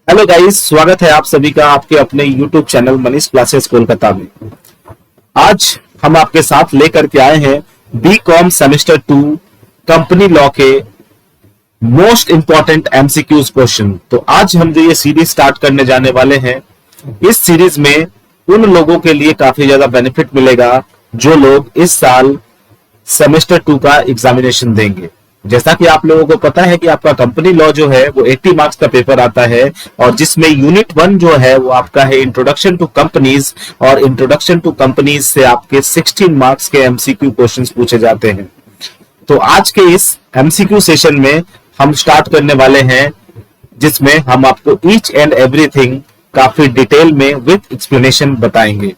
Hello guys, स्वागत है आप सभी का आपके अपने YouTube channel Manish classes Kolkata में। आज हम आपके साथ लेकर के आए हैं बीकॉम सेमेस्टर 2 कंपनी लॉ के मोस्ट इंपॉर्टेंट एमसीक्यूज क्वेश्चन। तो आज हम जो ये सीरीज स्टार्ट करने जाने वाले हैं, इस सीरीज में उन लोगों के लिए काफी ज्यादा बेनिफिट मिलेगा जो लोग इस साल सेमेस्टर 2 का एग्जामिनेशन देंगे। जैसा कि आप लोगों को पता है कि आपका कंपनी लॉ जो है वो 80 मार्क्स का पेपर आता है और जिसमें यूनिट 1 जो है वो आपका है इंट्रोडक्शन टू कंपनीज, और इंट्रोडक्शन टू कंपनीज से आपके 16 मार्क्स के एमसीक्यू क्वेश्चंस पूछे जाते हैं। तो आज के इस एमसीक्यू सेशन में हम स्टार्ट करने वाले हैं, जिसमें हम आपको ईच एंड एवरीथिंग काफी डिटेल में विद एक्सप्लेनेशन बताएंगे।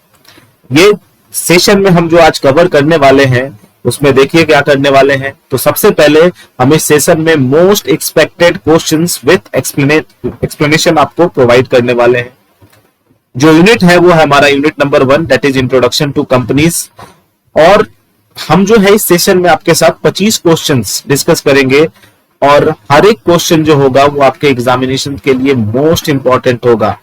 ये सेशन में हम जो आज कवर करने वाले हैं उसमें देखिए क्या करने वाले हैं। तो सबसे पहले हम इस सेशन में most expected questions with explanation आपको प्रोवाइड करने वाले हैं। जो यूनिट है वो है हमारा unit number 1, that is introduction to companies. और हम जो है इस सेशन में आपके साथ 25 क्वेश्चंस डिस्कस करेंगे और हर एक क्वेश्चन जो होगा वो आपके एग्जामिनेशन के लिए मोस्ट इंपॉर्टेंट होगा,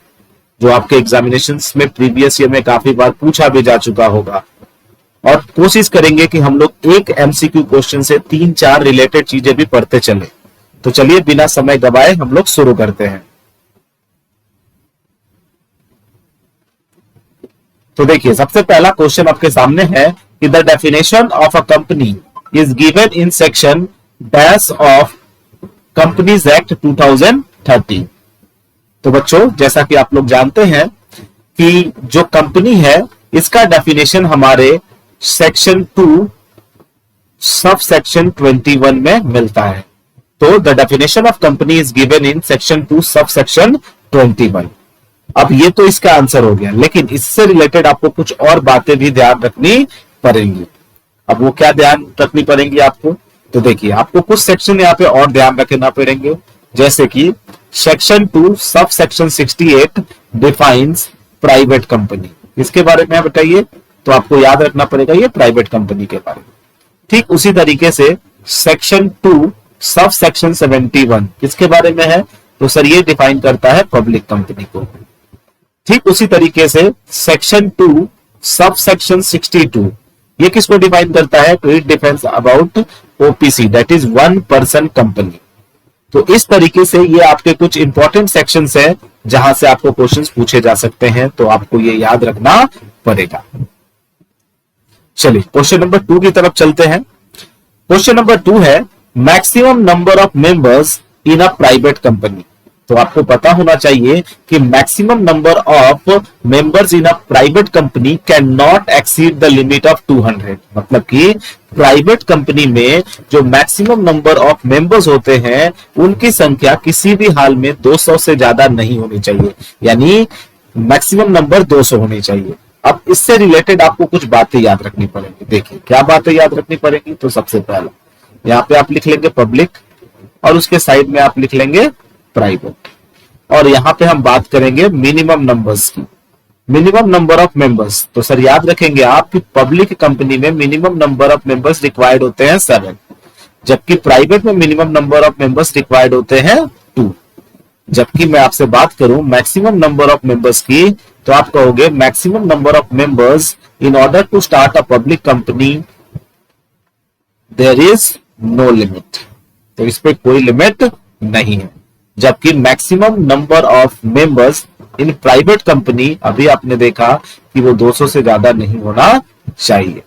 जो आपके एग्जामिनेशन में प्रीवियस ईयर में काफी बार पूछा भी जा चुका होगा। और कोशिश करेंगे कि हम लोग एक एमसीक्यू क्वेश्चन से 3-4 रिलेटेड चीजें भी पढ़ते चले। तो चलिए बिना समय गवाए हम लोग शुरू करते हैं। तो देखिए सबसे पहला क्वेश्चन आपके सामने है कि the definition of a company is given in section dash of companies act 2013। तो बच्चों, जैसा कि आप लोग जानते हैं कि जो कंपनी है इसका डेफिनेशन हमारे सेक्शन 2 सब सेक्शन 21 में मिलता है। तो the definition of company is given in section 2 sub section 21। अब ये तो इसका आंसर हो गया, लेकिन इससे रिलेटेड आपको कुछ और बातें भी ध्यान रखनी पड़ेंगी। अब वो क्या ध्यान रखनी पड़ेंगी आपको? तो देखिए आपको कुछ सेक्शन यहाँ पे और ध्यान रखना पड़ेंगे, जैसे कि section 2 sub section 68 defines private company. इसके बारे में बताइए, तो आपको याद रखना पड़ेगा ये प्राइवेट कंपनी के बारे में। ठीक उसी तरीके से सेक्शन 2 सब सेक्शन 71 किसके बारे में है? तो सर ये डिफाइन करता है पब्लिक कंपनी को। ठीक उसी तरीके से सेक्शन 2 सब सेक्शन 62 ये किसको डिफाइन करता है? तो it defines about OPC, that is one person company. तो इस तरीके से ये आपके कुछ इंपॉर्टेंट सेक्शंस हैं जहां से आपको क्वेश्चंस पूछे जा सकते हैं, तो आपको ये याद रखना पड़ेगा। चलिए क्वेश्चन नंबर 2 की तरफ चलते हैं। क्वेश्चन नंबर 2 है maximum number of members in a private company. तो आपको पता होना चाहिए कि maximum number of members in a private company can not exceed the limit of 200। मतलब कि प्राइवेट कंपनी में जो मैक्सिमम नंबर ऑफ मेंबर्स होते हैं उनकी संख्या किसी भी हाल में 200 से ज्यादा नहीं होनी चाहिए, यानी मैक्सिमम नंबर 200 होनी चाहिए। अब इससे रिलेटेड आपको कुछ बातें याद रखनी पड़ेंगी। देखिए क्या बातें याद रखनी पड़ेगी। तो सबसे पहला यहाँ पे आप लिख लेंगे पब्लिक और उसके साइड में आप लिख लेंगे प्राइवेट, और यहाँ पे हम बात करेंगे मिनिमम नंबर्स की। मिनिमम नंबर ऑफ मेंबर्स, तो सर याद रखेंगे आप कि पब्लिक कंपनी में minimum number of members required होते हैं 7, जबकि प्राइवेट में minimum number of members required होते हैं 2। जबकि मैं आपसे बात करूं मैक्सिमम नंबर ऑफ मेंबर्स की, तो आप कहोगे maximum number of members in order to start a public company there is no limit. तो इस पे कोई लिमिट नहीं है। जबकि maximum number of members in private company, अभी आपने देखा कि वो 200 से ज्यादा नहीं होना चाहिए।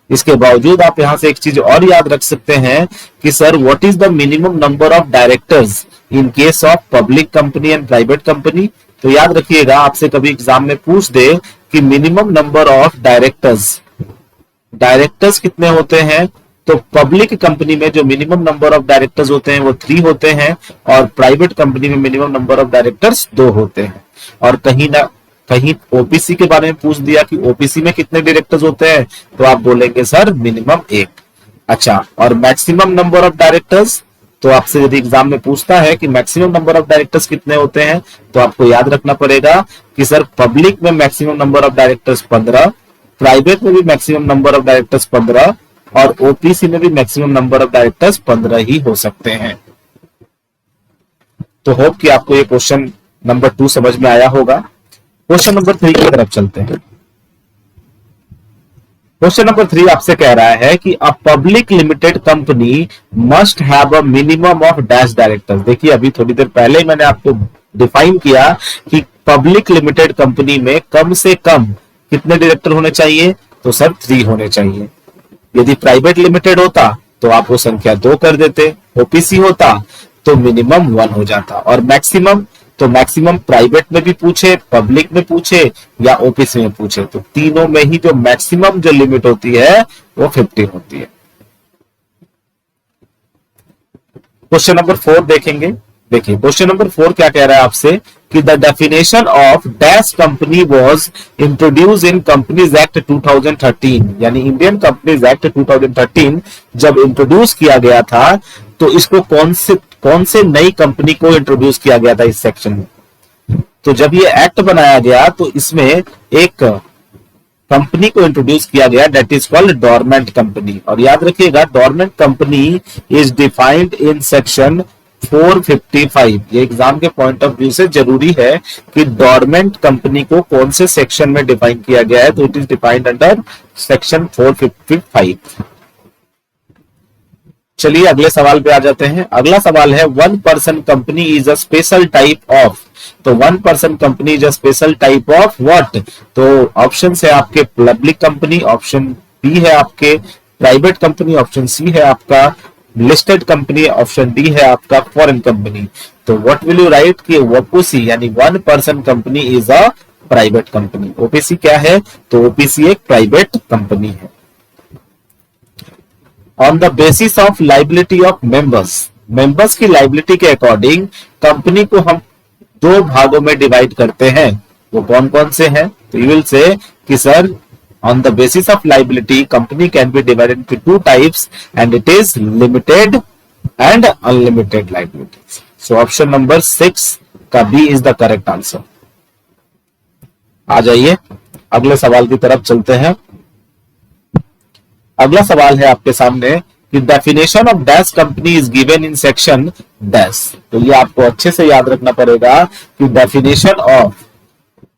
इसके बावजूद आप यहां से एक चीज और याद रख सकते हैं कि sir what is the minimum number of directors in case of public company and private company. तो याद रखिएगा, आपसे कभी एग्जाम में पूछ दे कि मिनिमम नंबर ऑफ डायरेक्टर्स कितने होते हैं, तो पब्लिक कंपनी में जो मिनिमम नंबर ऑफ डायरेक्टर्स होते हैं वो 3 होते हैं और प्राइवेट कंपनी में मिनिमम नंबर ऑफ डायरेक्टर्स 2 होते हैं। और कहीं ना कहीं ओपीसी के बारे में पूछ दिया कि ओपीसी में कितने डायरेक्टर्स होते हैं, तो आप बोलेंगे सर मिनिमम 1। अच्छा, और मैक्सिमम नंबर ऑफ डायरेक्टर्स, तो आपसे यदि एग्जाम में पूछता है कि मैक्सिमम नंबर ऑफ डायरेक्टर्स कितने होते हैं, तो आपको याद रखना पड़ेगा कि सर पब्लिक में maximum number of directors 15, private में भी मैक्सिमम नंबर ऑफ डायरेक्टर्स 15 और ओपीसी में भी मैक्सिमम नंबर ऑफ डायरेक्टर्स 15 ही हो सकते हैं। तो होप कि आपको ये क्वेश्चन नंबर 2 समझ में आया होगा। क्वेश्चन नंबर 3 की तरफ चलते हैं। क्वेश्चन नंबर 3 आपसे कह रहा है कि a public limited company must have a minimum of dash directors. देखिए अभी थोड़ी देर पहले ही मैंने आपको डिफाइन किया कि पब्लिक लिमिटेड कंपनी में कम से कम कितने डायरेक्टर होने चाहिए, तो सर 3 होने चाहिए। यदि प्राइवेट लिमिटेड होता तो आप वो संख्या 2 कर देते, ओपीसी होता तो मिनिमम 1 हो जाता, और मैक्सिमम तो मैक्सिमम प्राइवेट में भी पूछे, पब्लिक में पूछे या ओपीसी में पूछे, तो तीनों में ही जो मैक्सिमम जो लिमिट होती है वो 50 होती है। क्वेश्चन नंबर 4 देखेंगे। देखिए क्वेश्चन नंबर 4 क्या कह रहा है आपसे कि the definition of dash company was introduce in companies act 2013, यानी इंडियन कंपनीज एक्ट 2013 जब इंट्रोड्यूस किया गया था तो इसको कौन से नई कंपनी को इंट्रोड्यूस किया गया था इस सेक्शन में। तो जब ये एक्ट बनाया गया तो इसमें एक कंपनी को इंट्रोड्यूस किया गया, that is called dormant company. और याद रखिएगा dormant company is defined in section 455। ये एग्जाम के पॉइंट ऑफ व्यू से जरूरी है कि डोरमेंट कंपनी को कौन से सेक्शन में डिफाइन किया गया है, तो it is defined under section 455। चलिए अगले सवाल पे आ जाते हैं। अगला सवाल है one person company is a special type of. तो one person company is a special type of what. तो ऑप्शन है आपके पब्लिक कंपनी, ऑप्शन बी है आपके प्राइवेट कंपनी, ऑप्शन सी है आपका लिस्टेड कंपनी, ऑप्शन डी है आपका फॉरेन कंपनी। तो व्हाट विल यू राइट कि ओपीसी यानी one person company is a private company. OPC क्या है, तो ओपीसी एक प्राइवेट कंपनी है। On the basis of liability of members की लाइबिलिटी के अकॉर्डिंग कंपनी को हम 2 भागों में डिवाइड करते हैं। वो कौन कौन से हैं, तो यू विल से कि sir on the basis of liability company can be divided into 2 types and it is limited and unlimited liabilities. So option number 6 का B is the correct answer। आ जाइए अगले सवाल की तरफ चलते हैं। अगला सवाल है आपके सामने कि definition of dash company is given in section dash. तो ये आपको अच्छे से याद रखना पड़ेगा कि डेफिनेशन ऑफ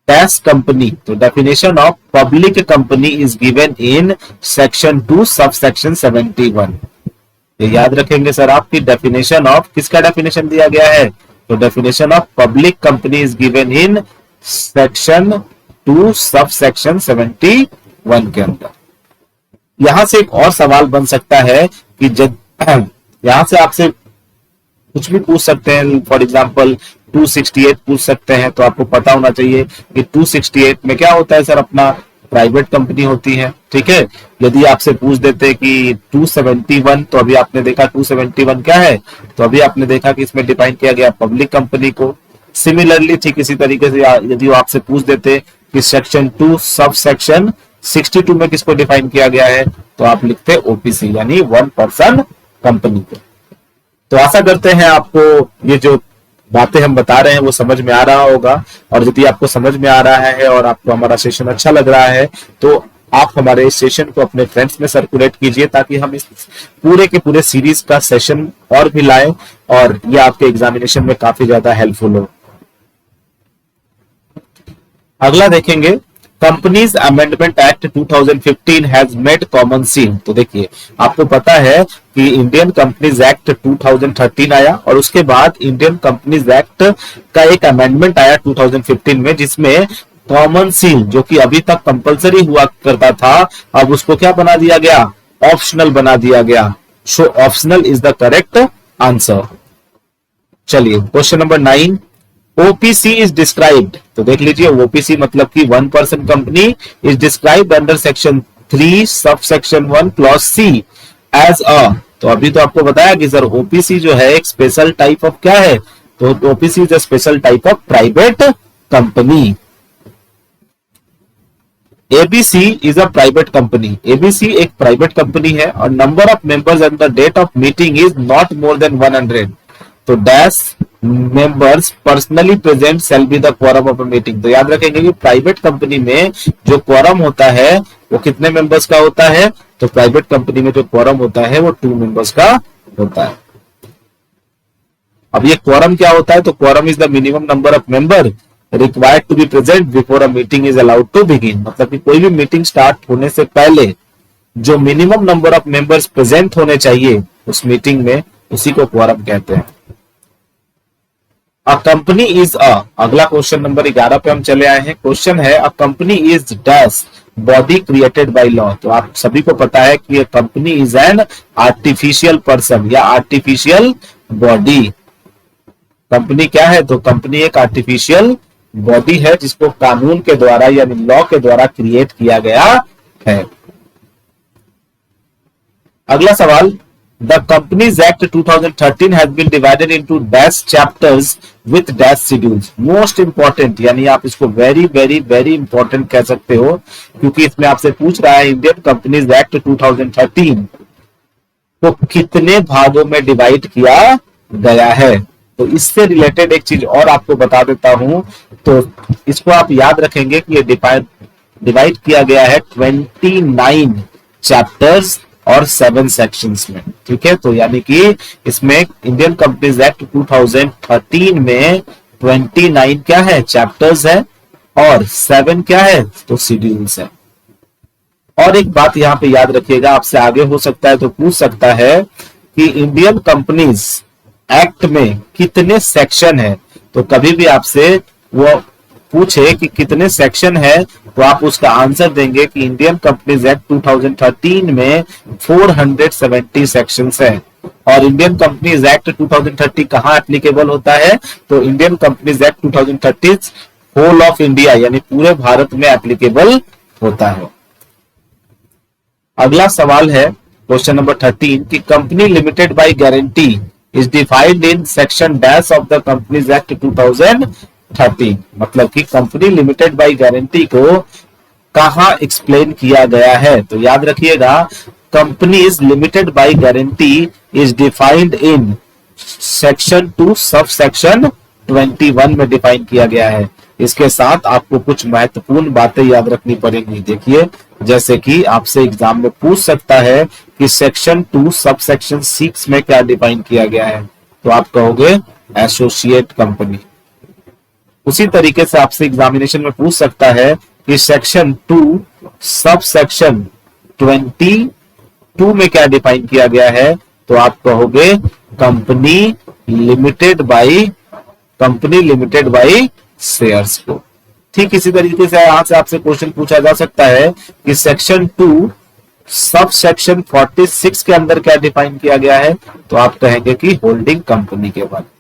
डैश कंपनी, तो definition of public company is given in section 2 sub section 71। ये याद रखेंगे सर आपकी डेफिनेशन ऑफ किसका डेफिनेशन दिया गया है, तो definition of public company is given in section 2 sub section 71 के अंदर। यहां से एक और सवाल बन सकता है कि जब यहां से आपसे कुछ भी पूछ सकते हैं, फॉर एग्जांपल 268 पूछ सकते हैं, तो आपको पता होना चाहिए कि 268 में क्या होता है सर, अपना प्राइवेट कंपनी होती है, ठीक है। यदि आपसे पूछ देते कि 271, तो अभी आपने देखा 271 क्या है, तो अभी आपने देखा कि इसमें डिफाइन किया गया पब्लिक कंपनी को। सिमिलरली ठीक इसी तरीके से यदि वो आपसे पूछ देते कि सेक्शन 2 सब सेक्शन 62 में किसको डिफाइन किया गया है, तो आप लिखते ओपीसी यानी वन पर्सन कंपनी को। तो आशा करते हैं आपको ये जो बातें हम बता रहे हैं वो समझ में आ रहा होगा, और यदि आपको समझ में आ रहा है और आपको हमारा सेशन अच्छा लग रहा है तो आप हमारे इस सेशन को अपने फ्रेंड्स में सर्कुलेट कीजिए, ताकि हम इस पूरे के पूरे सीरीज का सेशन और भी लाएं और ये आपके एग्जामिनेशन में काफी ज्यादा हेल्पफुल हो। अगला देखेंगे companies amendment act 2015 has made common seal. तो देखिए आपको पता है कि इंडियन कंपनीज एक्ट 2013 आया और उसके बाद इंडियन कंपनीज एक्ट का एक अमेंडमेंट आया 2015 में, जिसमें कॉमन सील जो कि अभी तक कंपलसरी हुआ करता था, अब उसको क्या बना दिया गया, ऑप्शनल बना दिया गया। So optional is the correct answer. चलिए question number 9, OPC is described. तो देख लीजिए ओपीसी मतलब कि one person company is described under section 3 sub section 1 clause C as a. तो अभी तो आपको बताया कि सर ओपीसी जो है एक स्पेशल टाइप ऑफ क्या है, तो OPC is a special type of private company. ABC is a private company. ABC एक प्राइवेट कंपनी है और number of members and the date of meeting is not more than 100। तो dash members personally present shall be the quorum of a meeting. तो याद रखेंगे कि private company में जो क्वोरम होता है वो कितने मेंबर्स का होता है, तो प्राइवेट कंपनी में जो क्वोरम होता है वो 2 मेंबर्स का होता है। अब ये क्वोरम क्या होता है? तो quorum is the minimum number of member required to be present before a meeting is allowed to begin. मतलब कि कोई भी मीटिंग स्टार्ट होने से पहले जो minimum number of members present होने चाहिए उस मीटिंग में, उसी को क्वोरम कहते हैं। अ कंपनी इज अगला क्वेश्चन नंबर 11 पे हम चले आए हैं। क्वेश्चन है a company is dash body created by law. तो आप सभी को पता है कि company is an artificial person या आर्टिफिशियल बॉडी। कंपनी क्या है? तो कंपनी एक आर्टिफिशियल बॉडी है जिसको कानून के द्वारा यानी लॉ के द्वारा क्रिएट किया गया है। अगला सवाल, the companies act 2013 has been divided into dash chapters with dash schedules. Most important, यानी आप इसको वेरी वेरी वेरी इंपॉर्टेंट कह सकते हो, क्योंकि इसमें आपसे पूछ रहा है इंडियन कंपनीज एक्ट 2013 को कितने भागों में डिवाइड किया गया है। तो इससे रिलेटेड एक चीज और आपको बता देता हूं, तो इसको आप याद रखेंगे कि ये डिवाइड किया गया है 29 चैप्टर्स और 7 सेक्शंस में। ठीक है, तो यानी कि इसमें इंडियन कंपनीज एक्ट 2013 में 29 क्या है? चैप्टर्स है और 7 क्या है? तो शेड्यूल्स है। और एक बात यहां पे याद रखिएगा, आपसे आगे हो सकता है तो पूछ सकता है कि इंडियन कंपनीज एक्ट में कितने सेक्शन है। तो कभी भी आपसे वो पूछे कि कितने सेक्शन है तो आप उसका आंसर देंगे कि इंडियन कंपनीज एक्ट 2013 में 470 सेक्शंस है। और इंडियन कंपनीज एक्ट 2030 कहां एप्लीकेबल होता है? तो Indian companies act 2030 whole of India यानी पूरे भारत में एप्लीकेबल होता है। अगला सवाल है क्वेश्चन नंबर 13 कि company limited by guarantee is defined in section dash of the companies act 2013। मतलब कि कंपनी लिमिटेड बाय गारंटी को कहां एक्सप्लेन किया गया है? तो याद रखिएगा, companies limited by guarantee is defined in section 2 sub section 21 में डिफाइन किया गया है। इसके साथ आपको कुछ महत्वपूर्ण बातें याद रखनी पड़ेंगी। देखिए, जैसे कि आपसे एग्जाम में पूछ सकता है कि सेक्शन 2 सब सेक्शन 6 में क्या डिफाइन किया गया है, तो आप कहोगे एसोसिएट कंपनी। उसी तरीके से आपसे एग्जामिनेशन में पूछ सकता है कि सेक्शन 2 सब सेक्शन 22 में क्या डिफाइन किया गया है, तो आप कहोगे कंपनी लिमिटेड बाय शेयर्स को। ठीक इसी तरीके से यहां से आपसे क्वेश्चन पूछा जा सकता है कि सेक्शन 2 सब सेक्शन 46 के अंदर क्या डिफाइन किया गया है, तो आप कहेंगे कि होल्डिंग कंपनी के बारे में।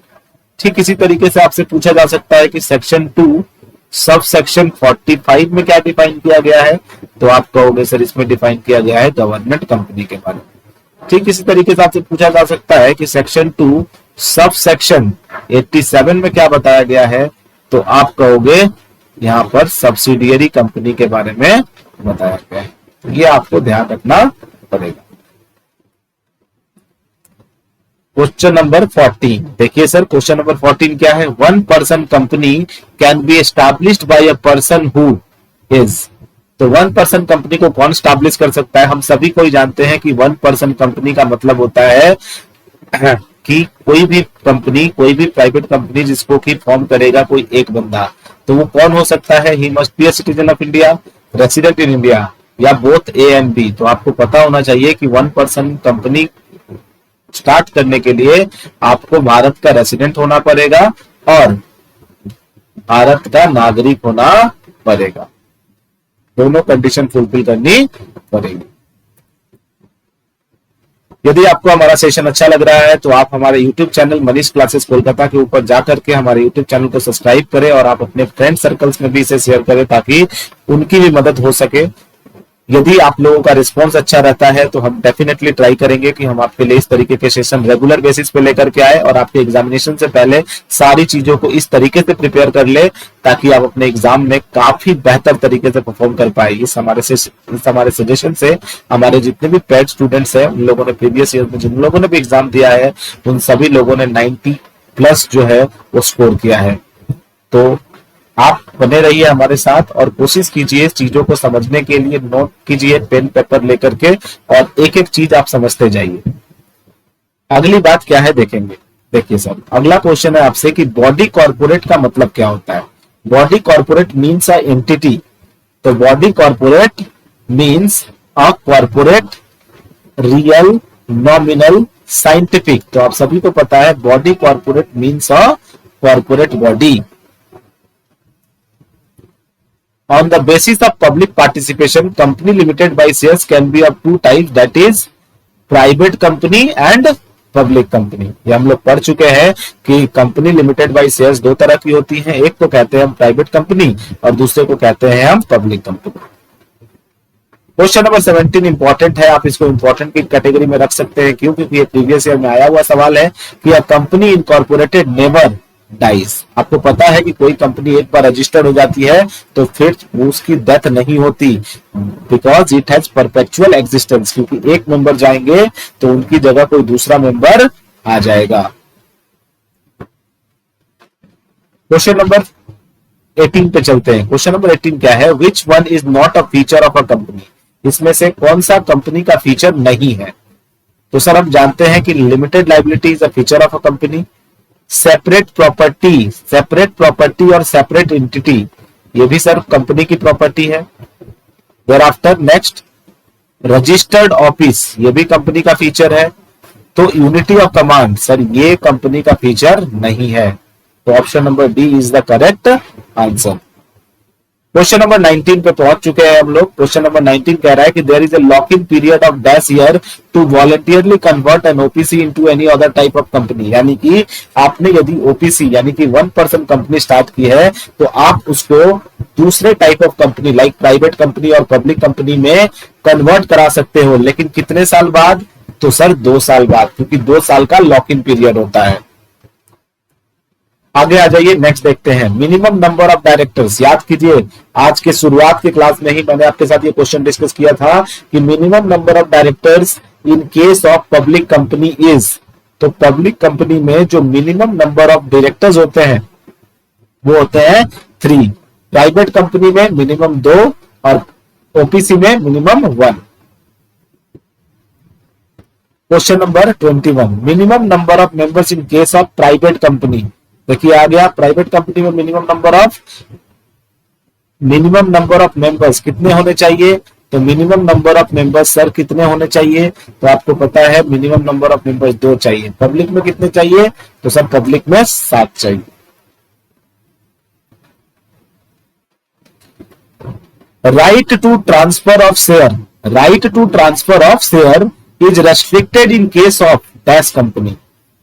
ठीक इसी तरीके से आपसे पूछा जा सकता है कि सेक्शन 2 सब सेक्शन 45 में क्या डिफाइन किया गया है, तो आप कहोगे सर इसमें डिफाइन किया गया है गवर्नमेंट कंपनी के बारे में। ठीक इसी तरीके से आपसे पूछा जा सकता है कि सेक्शन 2 सब सेक्शन 87 में क्या बताया गया है, तो आप कहोगे यहां पर सब्सिडियरी कंपनी के बारे में बताया गया है। ये आपको ध्यान रखना पड़ेगा। क्वेश्चन नंबर 14 देखिए सर, क्वेश्चन नंबर 14 क्या है? 1 person company can be established bye a person who is. तो 1 पर्सन कंपनी को कौन एस्टैब्लिश कर सकता है? हम सभी को ही जानते हैं कि 1 पर्सन कंपनी का मतलब होता है कि कोई भी कंपनी, कोई भी प्राइवेट कंपनी जिसको कि फॉर्म करेगा कोई एक बंदा, तो वो कौन हो सकता है? He must be a citizen of India, resident in India, या बोथ ए एंड बी। तो आपको पता होना चाहिए कि 1 पर्सन कंपनी स्टार्ट करने के लिए आपको भारत का रेसिडेंट होना पड़ेगा और भारत का नागरिक होना पड़ेगा। दोनों कंडीशन फुलफिल करनी पड़ेगी। यदि आपको हमारा सेशन अच्छा लग रहा है तो आप हमारे YouTube channel Manish classes Kolkata के ऊपर जाकर के हमारे YouTube चैनल को सब्सक्राइब करें और आप अपने फ्रेंड सर्कल्स में भी इसे शेयर करें ताकि उनकी भी मदद हो सके। यदि आप लोगों का रिस्पांस अच्छा रहता है तो हम डेफिनेटली ट्राई करेंगे कि हम आपके लिए इस तरीके के सेशन रेगुलर बेसिस पे लेकर के आए और आपके एग्जामिनेशन से पहले सारी चीजों को इस तरीके से प्रिपेयर कर ले ताकि आप अपने एग्जाम में काफी बेहतर तरीके से परफॉर्म कर पाए। इस हमारे सजेशन से हमारे जितने भी पेड स्टूडेंट्स हैं, उन लोगों ने प्रीवियस ईयर में जिन लोगों ने भी एग्जाम दिया है, उन सभी लोगों ने 90+ जो है वो स्कोर किया है। तो आप बने रहिए हमारे साथ और कोशिश कीजिए चीजों को समझने के लिए, नोट कीजिए पेन पेपर लेकर के और एक एक चीज आप समझते जाइए। अगली बात क्या है देखेंगे। देखिए सर, अगला क्वेश्चन है आपसे कि बॉडी कॉर्पोरेट का मतलब क्या होता है। Body corporate means a entity. तो body corporate means a corporate, real, nominal, scientific. तो आप सभी को पता है body corporate means a corporate body. On the basis of public participation, company limited by shares can be of two types, that is private company and public company। ये हम लोग पढ़ चुके हैं कि कंपनी लिमिटेड बाय शेयर्स दो तरह की होती हैं, एक को कहते हैं हम प्राइवेट कंपनी और दूसरे को कहते हैं हम public company. Question number 17 important है, आप इसको इंपॉर्टेंट की कैटेगरी में रख सकते हैं। क्यों? क्योंकि ये प्रीवियस ईयर में आया हुआ सवाल है कि a company incorporated never dies. आपको पता है कि कोई कंपनी एक बार रजिस्टर्ड हो जाती है तो फिर उसकी डेथ नहीं होती, because it has perpetual existence. क्योंकि एक मेंबर जाएंगे तो उनकी जगह कोई दूसरा मेंबर आ जाएगा। क्वेश्चन नंबर 18 पे चलते हैं। क्वेश्चन नंबर 18 क्या है? Which one is not a feature of a company. इसमें से कौन सा कंपनी का फीचर नहीं है? तो सर हम जानते हैं कि limited liability is a feature of a company, separate property और सेपरेट एंटिटी ये भी सर कंपनी की प्रॉपर्टी है। Thereafter next registered office, ये भी कंपनी का फीचर है। तो यूनिटी ऑफ कमांड सर ये कंपनी का फीचर नहीं है। तो option number D is the correct answer. Question number 19 पे पहुंच चुके हैं हम लोग। क्वेश्चन नंबर 19 कह रहा है कि there is a lock in period of dash year to voluntarily convert an OPC into any other type of company. यानी कि आपने यदि ओपीसी यानी कि 1% कंपनी स्टार्ट की है तो आप उसको दूसरे type of company like private company और पब्लिक कंपनी में कन्वर्ट करा सकते हो, लेकिन कितने साल बाद? तो सर 2 साल बाद, क्योंकि 2 साल का लॉक इन पीरियड होता है। आगे आ जाइए, नेक्स्ट देखते हैं। Minimum number of directors. याद कीजिए आज के शुरुआत की क्लास में ही मैंने आपके साथ ये क्वेश्चन डिस्कस किया था कि minimum number of directors in case of public company is. तो पब्लिक कंपनी में जो मिनिमम नंबर ऑफ डायरेक्टर्स होते हैं वो होते हैं 3, प्राइवेट कंपनी में मिनिमम 2 और ओपीसी में minimum 1। Question number 21, minimum number of members in case of private company. देखिए आ गया, प्राइवेट कंपनी में मिनिमम नंबर ऑफ मेंबर्स कितने होने चाहिए? तो minimum number of members sir कितने होने चाहिए? तो आपको पता है मिनिमम नंबर ऑफ मेंबर्स 2 चाहिए। पब्लिक में कितने चाहिए? तो सर पब्लिक में 7 चाहिए। Right to transfer of share, right to transfer of share is restricted in case of dash company.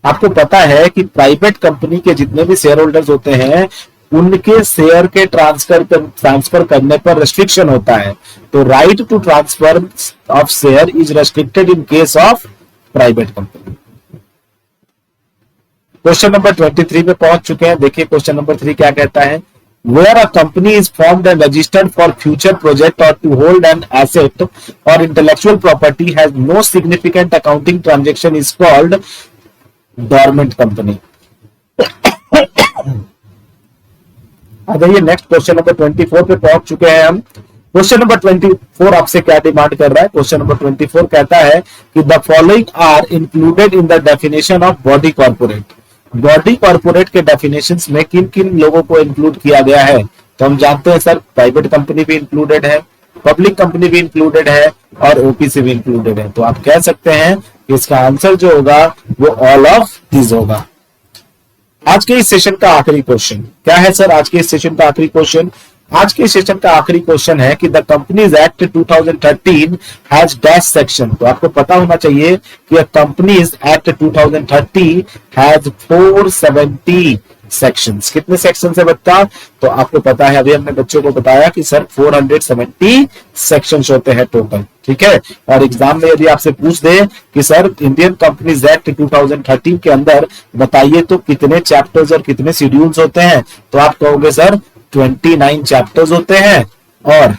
आपको पता है कि प्राइवेट कंपनी के जितने भी शेयर होल्डर्स होते हैं उनके शेयर के ट्रांसफर करने पर रेस्ट्रिक्शन होता है। तो right to transfer of share is restricted in case of private company. Question number 23 पे पहुंच चुके हैं। देखिए क्वेश्चन नंबर 3 क्या कहता है? Where a company is formed and registered for future project or to hold an asset or intellectual property has no significant accounting transaction is called dormant company। आ जाइए next question number 24 पे पहुंच चुके हैं हम। Question number 24 आपसे क्या demand कर रहा है? क्वेश्चन नंबर 24 कहता है कि the following are included in the definition of body corporate. Body corporate के डेफिनेशंस में किन किन लोगों को इंक्लूड किया गया है? तो हम जानते हैं सर प्राइवेट कंपनी भी इंक्लूडेड है, पब्लिक कंपनी भी इंक्लूडेड है और ओपीसी भी इंक्लूडेड है। तो आप कह सकते हैं कि इसका आंसर जो होगा वो ऑल ऑफ दिस होगा। आज के इस सेशन का आखिरी क्वेश्चन क्या है सर? आज के इस सेशन का आखिरी क्वेश्चन, आज के सेशन का आखिरी क्वेश्चन है कि the companies act 2013 has dash section. तो आपको पता होना चाहिए कि कंपनीज एक्ट 2030 हैज 470 सेक्शंस। कितने सेक्शन है बच्चा? तो आपको पता है, अभी हमने बच्चों को बताया कि सर 470 सेक्शंस होते हैं टोटल। ठीक है, और एग्जाम में यदि आपसे पूछ दे कि सर इंडियन कंपनीज एक्ट 2013 के अंदर बताइए तो कितने चैप्टर्स और कितने शेड्यूल्स होते हैं, तो आप कहोगे सर 29 चैप्टर्स होते हैं और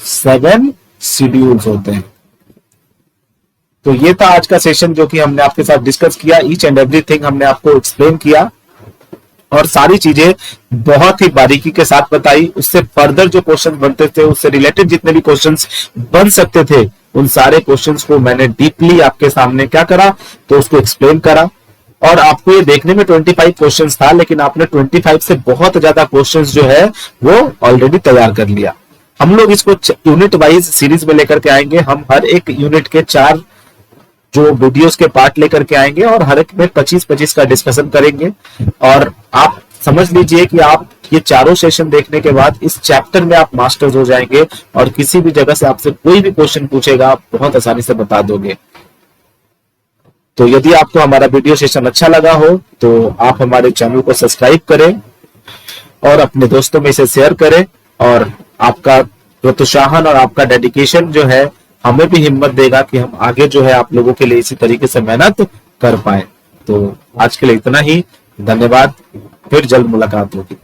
7 शेड्यूल्स होते हैं। तो ये था आज का सेशन जो कि हमने आपके साथ डिस्कस किया। ईच एंड एवरीथिंग हमने आपको एक्सप्लेन किया और सारी चीजें बहुत ही बारीकी के साथ बताई। उससे फर्दर जो क्वेश्चन बनते थे, उससे रिलेटेड जितने भी क्वेश्चंस बन सकते थे, उन सारे क्वेश्चंस को मैंने डीपली आपके सामने क्या करा, तो उसको एक्सप्लेन करा। और आपको ये देखने में 25 क्वेश्चंस था, लेकिन आपने 25 से बहुत ज्यादा क्वेश्चंस जो है वो ऑलरेडी तैयार कर लिया। हम लोग इसको यूनिट वाइज सीरीज में लेकर के आएंगे। हम हर एक यूनिट के 4 जो वीडियोस के पार्ट लेकर के आएंगे और हर एक में 25-25 का डिस्कशन करेंगे। और आप समझ लीजिए कि आप ये चारों सेशन देखने के बाद इस चैप्टर में आप मास्टर्स हो जाएंगे और किसी भी जगह से आपसे कोई भी क्वेश्चन पूछेगा आप बहुत आसानी से बता दोगे। तो यदि आपको हमारा वीडियो सेशन अच्छा लगा हो तो आप हमारे चैनल को सब्सक्राइब करें और अपने दोस्तों में इसे शेयर करें। और आपका प्रोत्साहन और आपका डेडिकेशन जो है हमें भी हिम्मत देगा कि हम आगे जो है आप लोगों के लिए इसी तरीके से मेहनत कर पाए। तो आज के लिए इतना ही, धन्यवाद, फिर जल्द मुलाकात होगी।